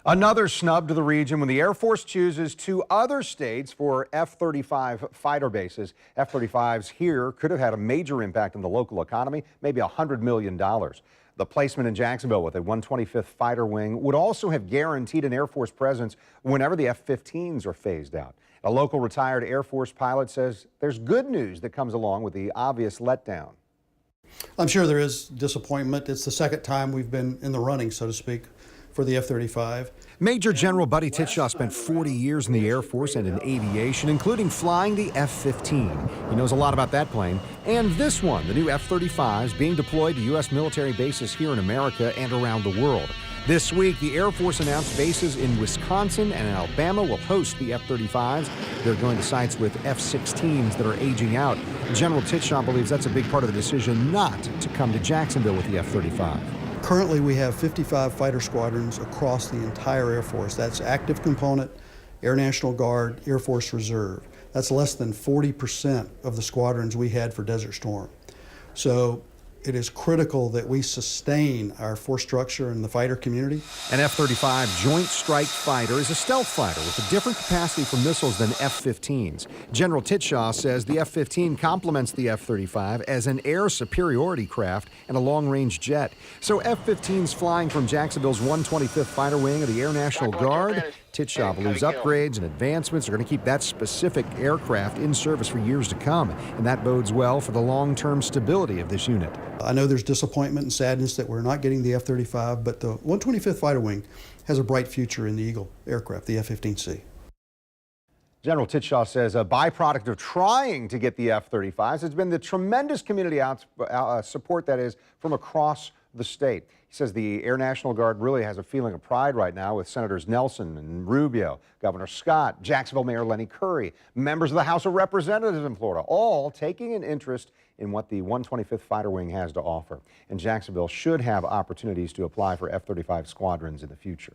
Another snub to the region when the Air Force chooses two other states for F-35 fighter bases. F-35s here could have had a major impact on the local economy, maybe $100 million. The placement in Jacksonville with a 125th fighter wing would also have guaranteed an Air Force presence whenever the F-15s are phased out. A local retired Air Force pilot says there's good news that comes along with the obvious letdown. I'm sure there is disappointment. It's the second time we've been in the running, so to speak, for the F-35. Major General Buddy Titshaw spent 40 years in the Air Force and in aviation, including flying the F-15. He knows a lot about that plane. And this one, the new F-35s, being deployed to U.S. military bases here in America and around the world. This week, the Air Force announced bases in Wisconsin and Alabama will host the F-35s. They're going to sites with F-16s that are aging out. General Titshaw believes that's a big part of the decision not to come to Jacksonville with the F-35. Currently, we have 55 fighter squadrons across the entire Air Force. That's active component, Air National Guard, Air Force Reserve. That's less than 40% of the squadrons we had for Desert Storm. So it is critical that we sustain our force structure in the fighter community. An F-35 Joint Strike Fighter is a stealth fighter with a different capacity for missiles than F-15s. General Titshaw says the F-15 complements the F-35 as an air superiority craft and a long-range jet. So F-15s flying from Jacksonville's 125th Fighter Wing of the Air National Guard. Titshaw believes upgrades and advancements are going to keep that specific aircraft in service for years to come, and that bodes well for the long-term stability of this unit. I know there's disappointment and sadness that we're not getting the F-35, but the 125th Fighter Wing has a bright future in the Eagle aircraft, the F-15C. General Titshaw says a byproduct of trying to get the F-35s has been the tremendous community support that is from across the state. He says the Air National Guard really has a feeling of pride right now with Senators Nelson and Rubio, Governor Scott, Jacksonville Mayor Lenny Curry, members of the House of Representatives in Florida, all taking an interest in what the 125th Fighter Wing has to offer. And Jacksonville should have opportunities to apply for F-35 squadrons in the future.